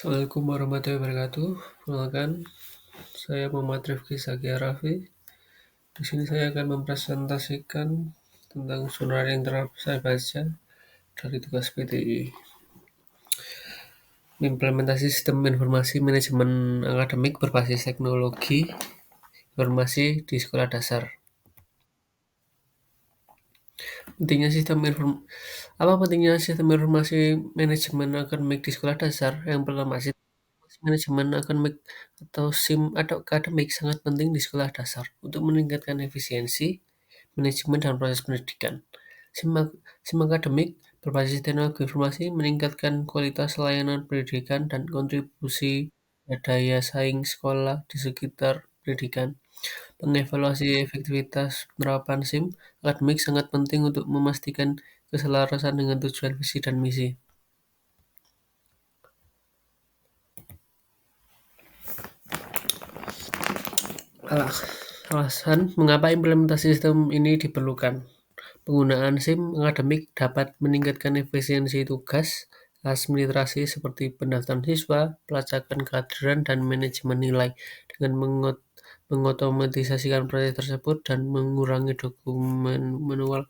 Assalamualaikum warahmatullahi wabarakatuh. Perkenalkan, saya Muhammad Rifki Zakia Raffi. Di sini saya akan mempresentasikan tentang surat yang telah saya baca dari tugas PTI. Implementasi sistem informasi manajemen akademik berbasis teknologi informasi di sekolah dasar. Apa pentingnya sistem informasi manajemen akademik di sekolah dasar? Yang pertama, manajemen akademik atau SIM atau akademik sangat penting di sekolah dasar untuk meningkatkan efisiensi, manajemen, dan proses pendidikan. SIM, SIM akademik berbasis teknologi informasi meningkatkan kualitas layanan pendidikan dan kontribusi daya saing sekolah di sekitar pendidikan. Mengevaluasi efektivitas penerapan SIM akademik sangat penting untuk memastikan keselarasan dengan tujuan visi dan misi. Alasan mengapa implementasi sistem ini diperlukan. Penggunaan SIM akademik dapat meningkatkan efisiensi tugas administrasi seperti pendaftaran siswa, pelacakan kehadiran, dan manajemen nilai dengan mengotomatisasikan proses tersebut dan mengurangi dokumen manual.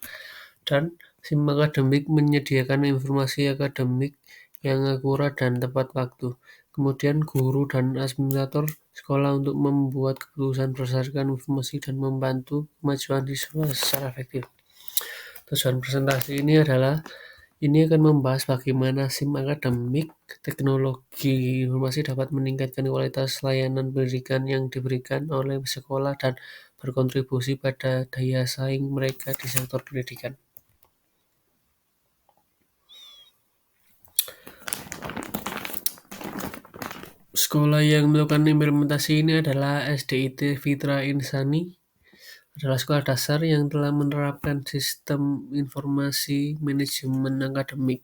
Dan SIM akademik menyediakan informasi akademik yang akurat dan tepat waktu. Kemudian guru dan administrator sekolah untuk membuat keputusan berdasarkan informasi dan membantu kemajuan siswa secara efektif. Tujuan presentasi ini akan membahas bagaimana SIM akademik teknologi informasi dapat meningkatkan kualitas layanan pendidikan yang diberikan oleh sekolah dan berkontribusi pada daya saing mereka di sektor pendidikan. Sekolah yang melakukan implementasi ini adalah SDIT Fitra Insani, adalah sekolah dasar yang telah menerapkan sistem informasi manajemen akademik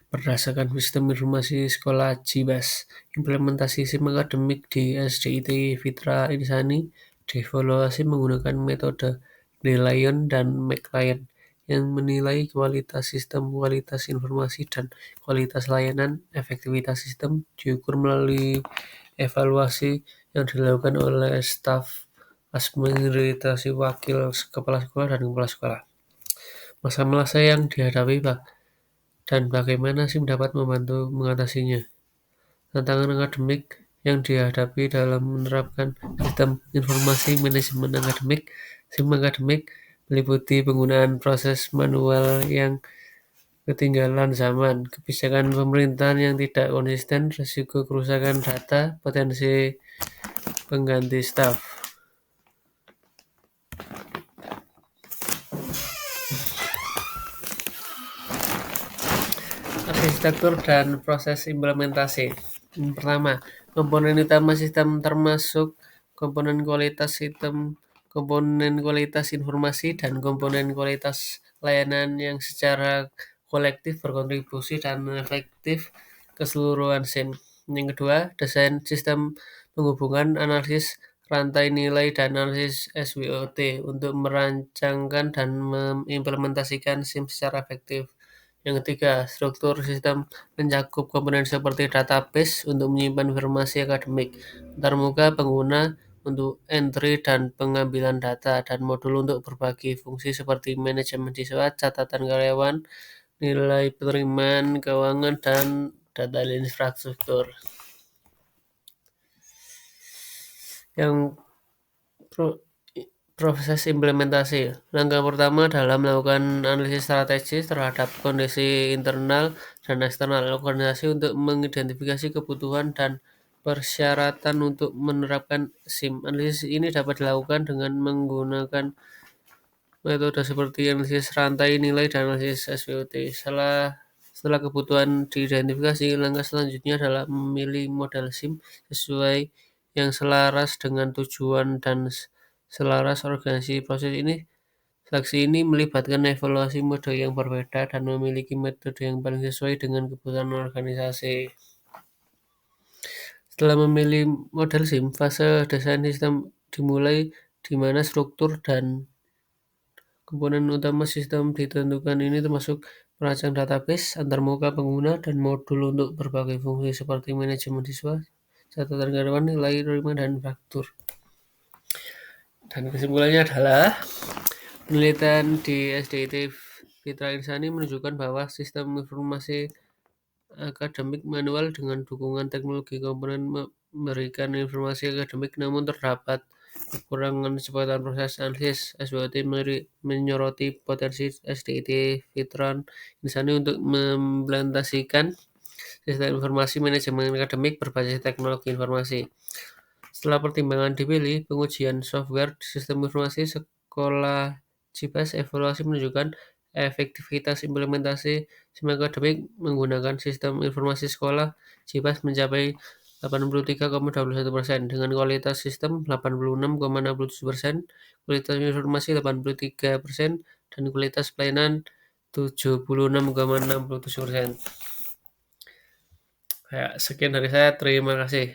berdasarkan sistem informasi sekolah JIBAS. Implementasi SIM akademik di SDIT Fitra Insani dievaluasi menggunakan metode DeLeon dan McLean yang menilai kualitas sistem, kualitas informasi, dan kualitas layanan. Efektivitas sistem diukur melalui evaluasi yang dilakukan oleh staf administrasi, wakil kepala sekolah, dan kepala sekolah. Masalah-masalah yang dihadapi dan bagaimana SIM dapat membantu mengatasinya. Tantangan akademik yang dihadapi dalam menerapkan sistem informasi manajemen akademik. SIM akademik meliputi penggunaan proses manual yang ketinggalan zaman, kebijakan pemerintahan yang tidak konsisten, risiko kerusakan data, potensi pengganti staf. Arsitektur dan proses implementasi. Yang pertama, komponen utama sistem termasuk komponen kualitas sistem, komponen kualitas informasi, dan komponen kualitas layanan yang secara kolektif berkontribusi dan efektif keseluruhan SIM. Yang kedua, desain sistem penghubungan, analisis rantai nilai, dan analisis SWOT untuk merancangkan dan mengimplementasikan SIM secara efektif. Yang ketiga, struktur sistem mencakup komponen seperti database untuk menyimpan informasi akademik, antarmuka pengguna untuk entry dan pengambilan data, dan modul untuk berbagi fungsi seperti manajemen siswa, catatan karyawan, nilai penerimaan keuangan, dan data infrastruktur. Yang proses implementasi. Langkah pertama adalah melakukan analisis strategis terhadap kondisi internal dan eksternal organisasi untuk mengidentifikasi kebutuhan dan persyaratan untuk menerapkan SIM. Analisis ini dapat dilakukan dengan menggunakan metode seperti analisis rantai nilai dan analisis SWOT. Setelah kebutuhan diidentifikasi, langkah selanjutnya adalah memilih model SIM sesuai yang selaras dengan tujuan dan selaras organisasi. Seleksi ini melibatkan evaluasi mode yang berbeda dan memiliki metode yang paling sesuai dengan kebutuhan organisasi. Setelah memilih model SIM, fase desain sistem dimulai di mana struktur dan komponen utama sistem ditentukan. Ini termasuk merancang database, antarmuka pengguna, dan modul untuk berbagai fungsi seperti manajemen siswa, catatan karyawan, nilai terima, dan faktur. Dan kesimpulannya adalah penelitian di SDIT Fitra Insani menunjukkan bahwa sistem informasi akademik manual dengan dukungan teknologi komponen memberikan informasi akademik, namun terdapat kekurangan kecepatan proses analisis. SWOT menyoroti potensi SDIT Fitra Insani untuk mengimplementasikan sistem informasi manajemen akademik berbasis teknologi informasi. Setelah pertimbangan dipilih, pengujian software sistem informasi sekolah CIPAS evaluasi menunjukkan efektivitas implementasi sistem akademik menggunakan sistem informasi sekolah CIPAS mencapai 83,21%, dengan kualitas sistem 86,67%, kualitas informasi 83%, dan kualitas pelayanan 76,67%. Ya, sekian dari saya. Terima kasih.